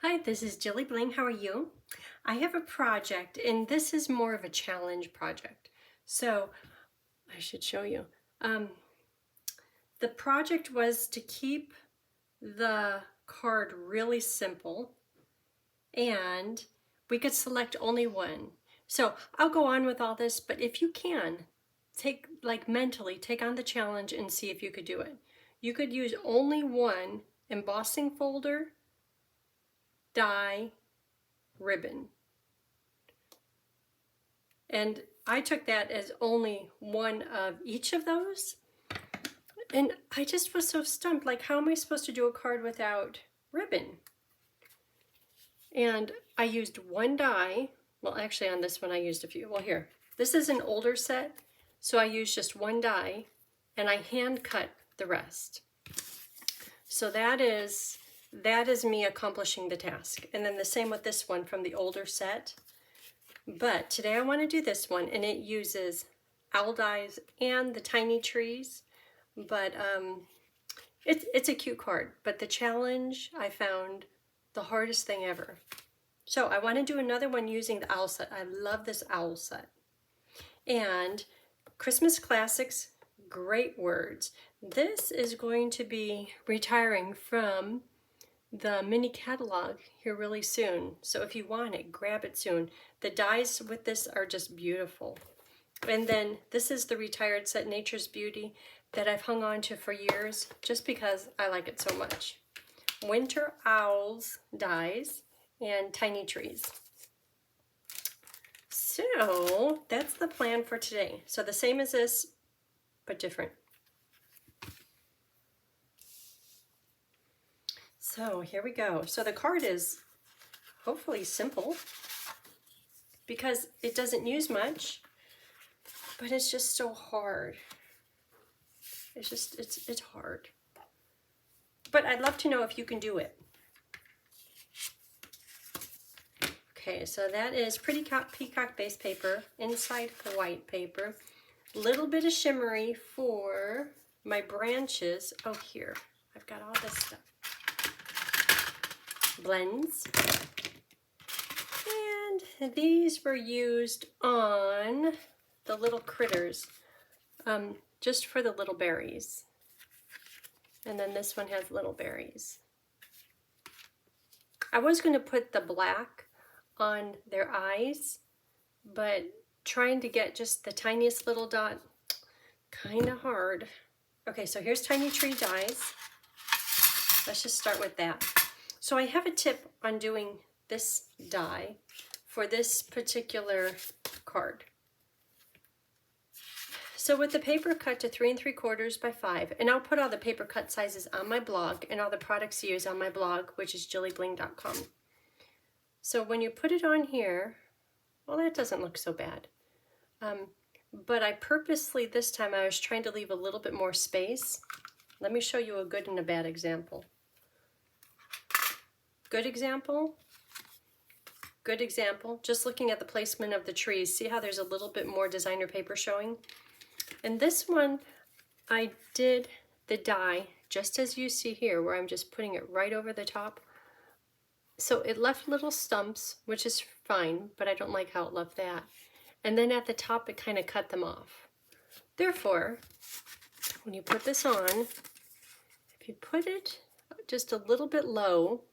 Hi, this is JilliBling. How are you? I have a project, and this is more of a challenge project. So I should show you. The project was to keep the card really simple, and we could select only one. So I'll go on with all this, but if you can, mentally take on the challenge and see if you could do it. You could use only one embossing folder, die, ribbon. And I took that as only one of each of those. And I just was so stumped, like, how am I supposed to do a card without ribbon? And I used one die. Well, actually on this one I used a few. Well, here, this is an older set, so I used just one die and I hand cut the rest. So that is me accomplishing the task. And then the same with this one from the older set. But today I want to do this one, and it uses owl dies and the tiny trees. But it's a cute card. But the challenge I found the hardest thing ever. So I want to do another one using the owl set. I love this owl set. And Christmas classics, great words. This is going to be retiring from the mini catalog here really soon. So if you want it, grab it soon. The dies with this are just beautiful. And then this is the retired set, Nature's Beauty, that I've hung on to for years just because I like it so much. Winter Owls dies and Tiny Trees. So that's the plan for today. So the same as this, but different. So here we go. So the card is hopefully simple because it doesn't use much, but it's just so hard. It's hard. But I'd love to know if you can do it. Okay, so that is Pretty Peacock base paper, inside white paper. Little bit of shimmery for my branches. Oh, here, I've got all this stuff. Blends. And these were used on the little critters, just for the little berries. And then this one has little berries. I was going to put the black on their eyes, but trying to get just the tiniest little dot, kind of hard. Okay, so here's Tiny Tree dies. Let's just start with that. So I have a tip on doing this die for this particular card. So with the paper cut to 3 3/4 by 5, and I'll put all the paper cut sizes on my blog and all the products used on my blog, which is JilliBling.com. So when you put it on here, well, that doesn't look so bad. But I purposely, this time, I was trying to leave a little bit more space. Let me show you a good and a bad example. Good example, good example. Just looking at the placement of the trees, see how there's a little bit more designer paper showing? And this one, I did the die just as you see here, where I'm just putting it right over the top. So it left little stumps, which is fine, but I don't like how it left that. And then at the top, it kind of cut them off. Therefore, when you put this on, if you put it just a little bit low,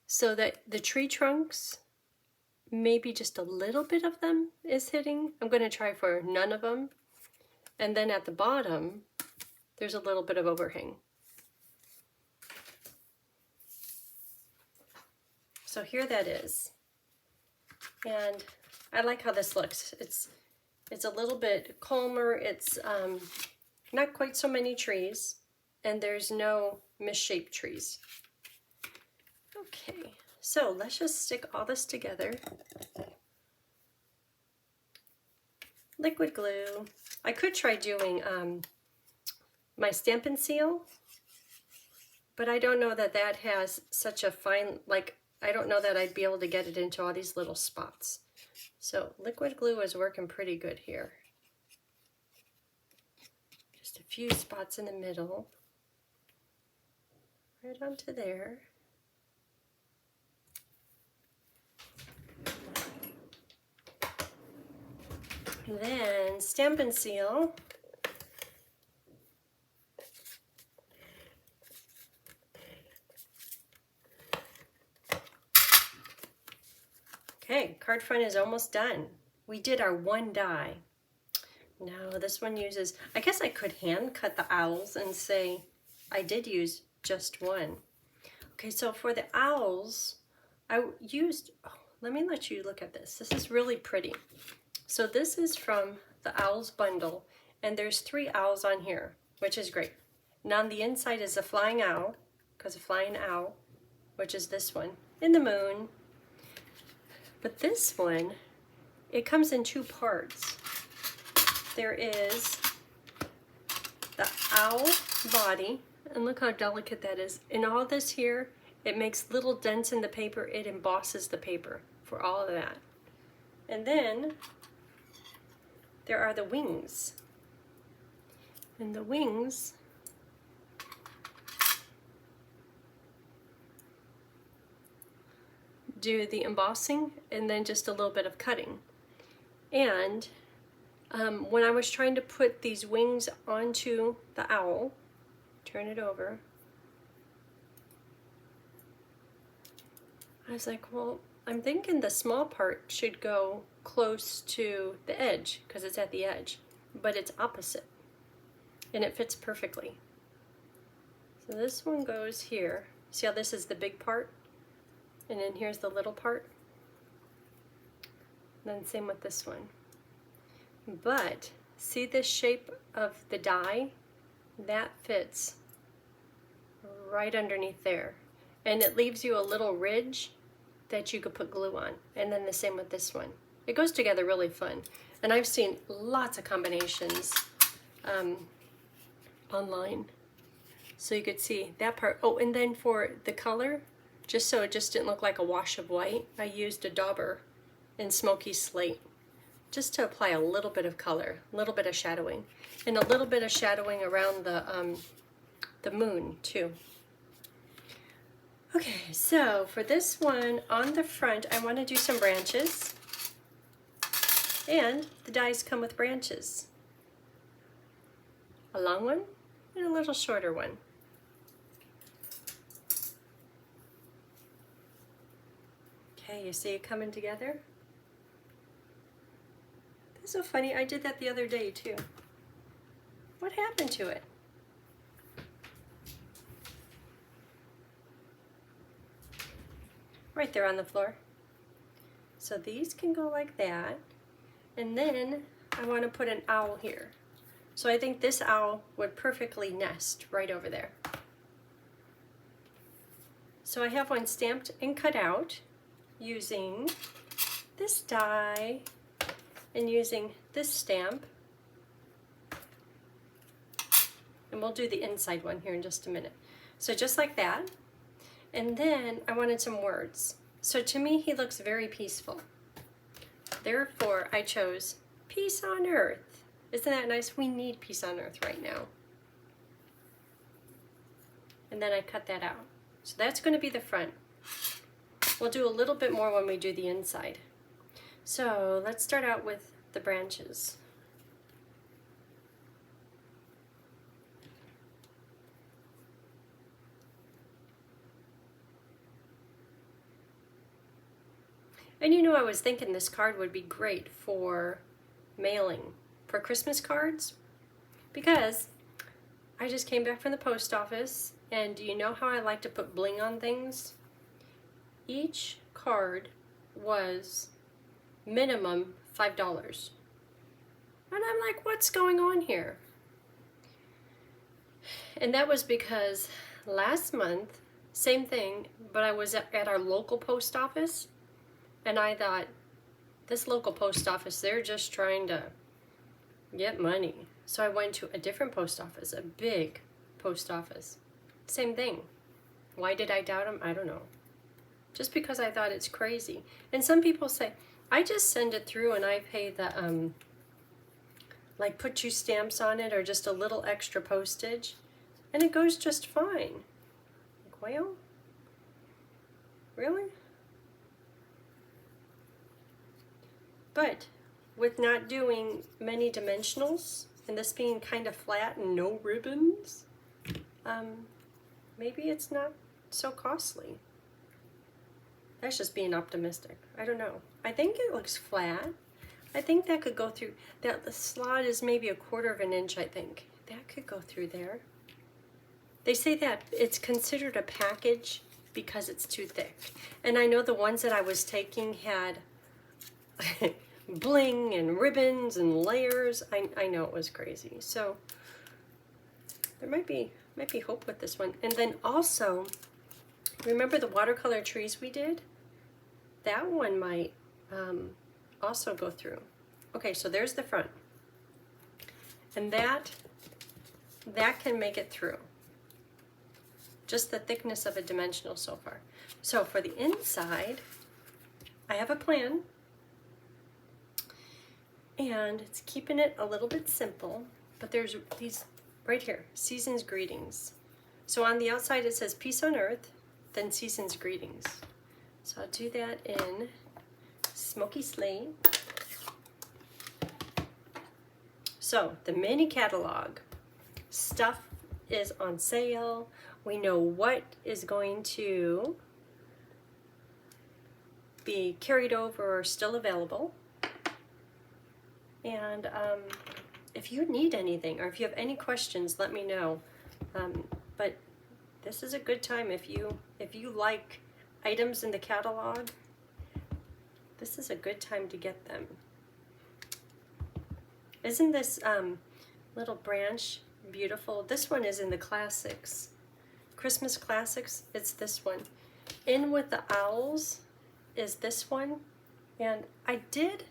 so that the tree trunks, maybe just a little bit of them is hitting. I'm going to try for none of them. And then at the bottom, there's a little bit of overhang. So here that is. And I like how this looks. It's a little bit calmer. It's not quite so many trees, and there's no misshaped trees. Okay, so let's just stick all this together. Liquid glue. I could try doing my Stampin' seal, but I don't know that that has such a fine, I don't know that I'd be able to get it into all these little spots. So liquid glue is working pretty good here. Just a few spots in the middle. Right onto there. Then Stampin' Seal. Okay, card front is almost done. We did our one die. Now this one uses, I guess I could hand cut the owls and say I did use just one. Okay, so for the owls, I used, oh, let me let you look at this. This is really pretty. So this is from the Owls bundle, and there's 3 owls on here, which is great. And on the inside is a flying owl, because a flying owl, which is this one, in the moon. But this one, it comes in 2 parts. There is the owl body, and look how delicate that is. And all this here, it makes little dents in the paper. It embosses the paper for all of that. And then there are the wings. And the wings do the embossing and then just a little bit of cutting. And when I was trying to put these wings onto the owl, turn it over, I was like, well, I'm thinking the small part should go close to the edge because it's at the edge, but it's opposite and it fits perfectly. So this one goes here. See how this is the big part? And then here's the little part. And then same with this one. But see this shape of the die? That fits right underneath there. And it leaves you a little ridge that you could put glue on. And then the same with this one. It goes together really fun. And I've seen lots of combinations online. So you could see that part. Oh, and then for the color, just so it just didn't look like a wash of white, I used a dauber in Smoky Slate just to apply a little bit of color, a little bit of shadowing, and a little bit of shadowing around the moon too. Okay, so for this one on the front, I want to do some branches, and the dies come with branches. A long one and a little shorter one. Okay, you see it coming together? That's so funny, I did that the other day too. What happened to it? Right there on the floor. So these can go like that. And then I want to put an owl here. So I think this owl would perfectly nest right over there. So I have one stamped and cut out using this die and using this stamp. And we'll do the inside one here in just a minute. So just like that. And then I wanted some words. So to me, he looks very peaceful. Therefore, I chose peace on earth. Isn't that nice? We need peace on earth right now. And then I cut that out. So that's going to be the front. We'll do a little bit more when we do the inside. So let's start out with the branches. And you know, I was thinking this card would be great for mailing, for Christmas cards, because I just came back from the post office, and do you know how I like to put bling on things? Each card was minimum $5. And I'm like, what's going on here? And that was because last month, same thing, but I was at our local post office, and I thought, this local post office, they're just trying to get money. So I went to a different post office, a big post office. Same thing. Why did I doubt them? I don't know. Just because I thought it's crazy. And some people say, I just send it through and I pay the, like put 2 stamps on it or just a little extra postage. And it goes just fine. Like, well, really? But with not doing many dimensionals and this being kind of flat and no ribbons, maybe it's not so costly. That's just being optimistic. I don't know. I think it looks flat. I think that could go through, that the slot is maybe 1/4 of an inch, I think. That could go through there. They say that it's considered a package because it's too thick. And I know the ones that I was taking had bling and ribbons and layers. I know it was crazy. So there might be hope with this one. And then also, remember the watercolor trees we did? That one might also go through. Okay, so there's the front. And that can make it through. Just the thickness of a dimensional so far. So for the inside, I have a plan. And it's keeping it a little bit simple, but there's these right here, Season's Greetings. So on the outside it says Peace on Earth, then Season's Greetings. So I'll do that in Smoky Slate. So the mini catalog stuff is on sale. We know what is going to be carried over or still available. And if you need anything or if you have any questions, let me know. But this is a good time if you like items in the catalog. This is a good time to get them. Isn't this little branch beautiful? This one is in the classics, Christmas classics. It's this one. In with the owls is this one, and I did.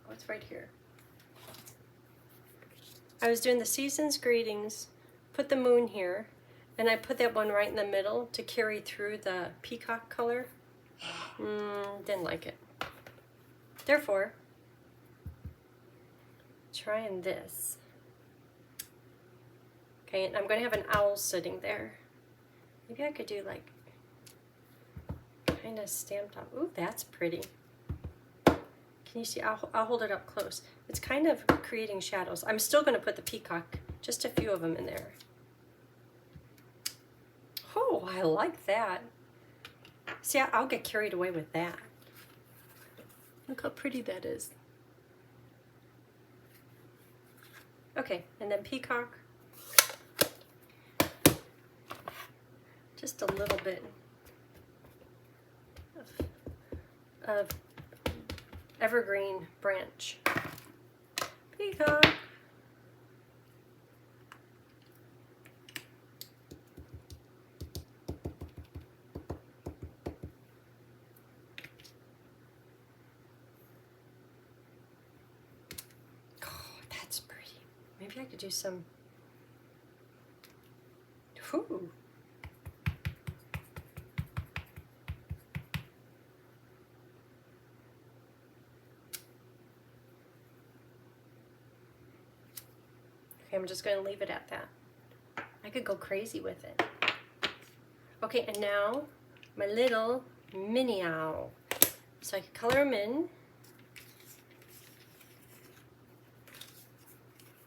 Oh, it's right here. I was doing the Season's Greetings, put the moon here, and I put that one right in the middle to carry through the peacock color. Didn't like it. Therefore, trying this. Okay, and I'm going to have an owl sitting there. Maybe I could do like kind of stamped up. Ooh, that's pretty. Can you see? I'll hold it up close. It's kind of creating shadows. I'm still going to put the peacock, just a few of them in there. Oh, I like that. See, I'll get carried away with that. Look how pretty that is. Okay, and then peacock. Just a little bit of evergreen branch. Peacock. Oh, that's pretty. Maybe I could do some. Ooh. Okay, I'm just going to leave it at that. I could go crazy with it. Okay, and now my little mini owl. So I could color them in.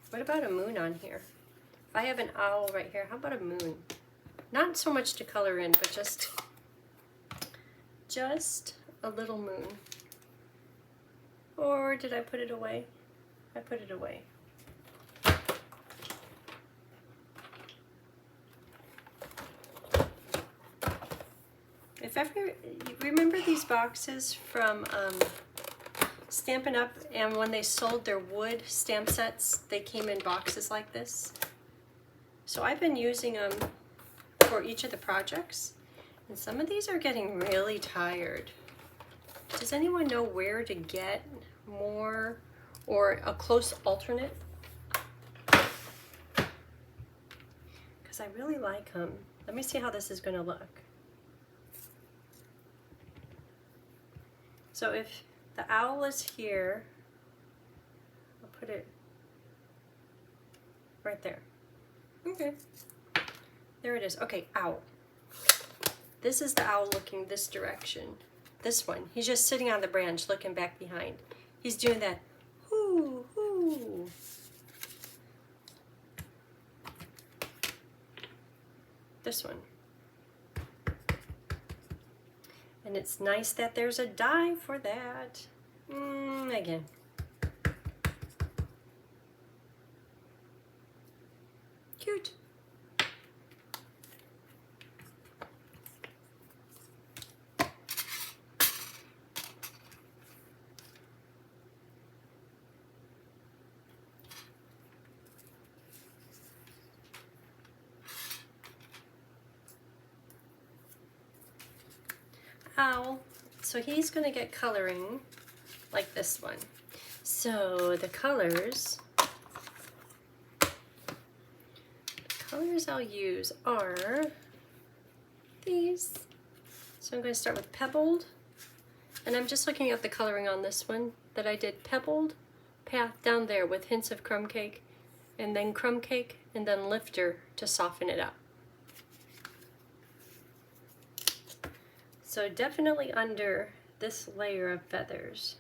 What about a moon on here? If I have an owl right here, how about a moon? Not so much to color in, but just a little moon. Or did I put it away? I put it away. If ever, you remember these boxes from Stampin' Up, and when they sold their wood stamp sets, they came in boxes like this. So I've been using them for each of the projects, and some of these are getting really tired. Does anyone know where to get more or a close alternate? Because I really like them. Let me see how this is going to look. So if the owl is here, I'll put it right there. Okay, there it is. Okay, owl. This is the owl looking this direction. This one, he's just sitting on the branch looking back behind. He's doing that, whoo, Woo-hoo! This one. And it's nice that there's a die for that. Again. Cute. Owl. So he's going to get coloring like this one. So the colors I'll use are these. So I'm going to start with pebbled, and I'm just looking at the coloring on this one that I did pebbled path down there with hints of crumb cake, and then crumb cake, and then lifter to soften it up. So definitely under this layer of feathers.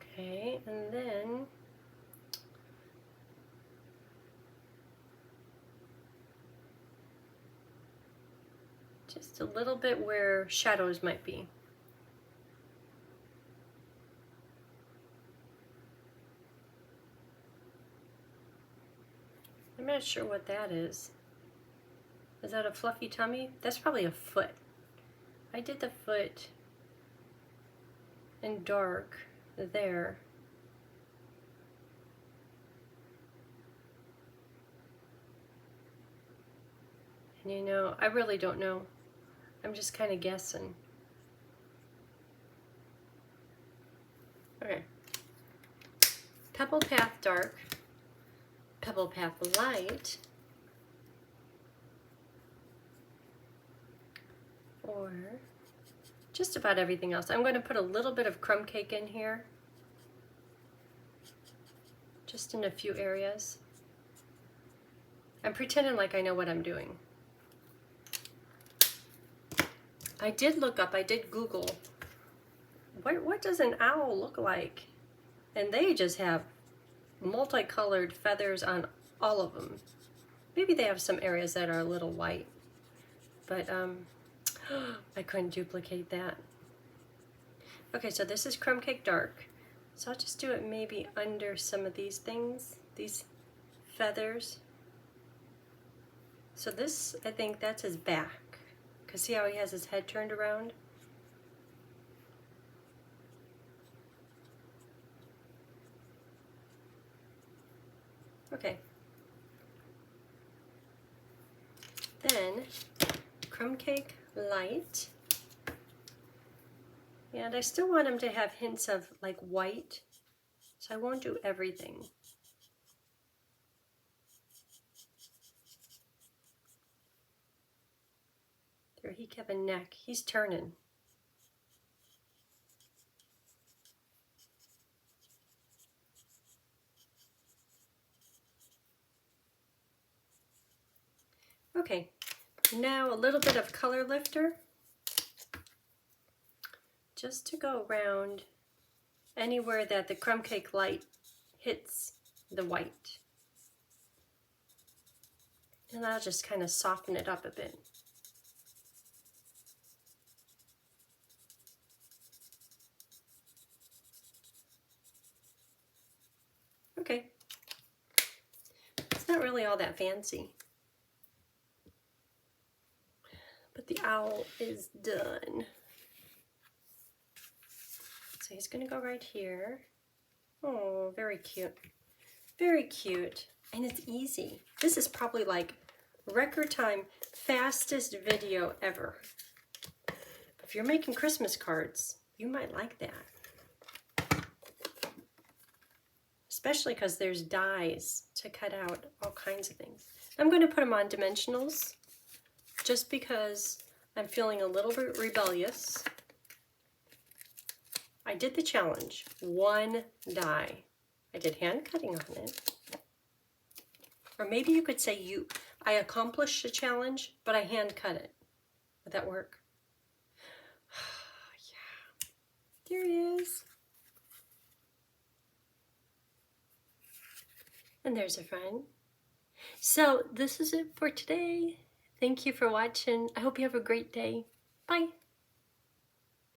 Okay, and then just a little bit where shadows might be. I'm not sure what that is. Is that a fluffy tummy? That's probably a foot. I did the foot in dark there. And you know, I really don't know. I'm just kind of guessing. Okay. Pebble Path Dark, Pebble Path Light, or just about everything else. I'm going to put a little bit of crumb cake in here, just in a few areas. I'm pretending like I know what I'm doing. I did look up, I did Google, what does an owl look like? And they just have multicolored feathers on all of them. Maybe they have some areas that are a little white, but I couldn't duplicate that. Okay, so this is Crumb Cake Dark. So I'll just do it maybe under some of these things, these feathers. So this, I think that's his back. Because see how he has his head turned around? Okay. Then, Crumb Cake Light. And I still want him to have hints of like white, so I won't do everything. There, he kept a neck. He's turning. Okay, now a little bit of color lifter, just to go around anywhere that the crumb cake light hits the white. And I'll just kind of soften it up a bit. Okay, it's not really all that fancy. But the owl is done. So he's gonna go right here. Oh, very cute. Very cute. And it's easy. This is probably like record time, fastest video ever. If you're making Christmas cards, you might like that. Especially because there's dies to cut out all kinds of things. I'm going to put them on dimensionals just because I'm feeling a little bit rebellious. I did the challenge, one die. I did hand cutting on it. Or maybe you could say I accomplished the challenge, but I hand cut it. Would that work? There he is. And there's a front. So this is it for today. Thank you for watching. I hope you have a great day. Bye.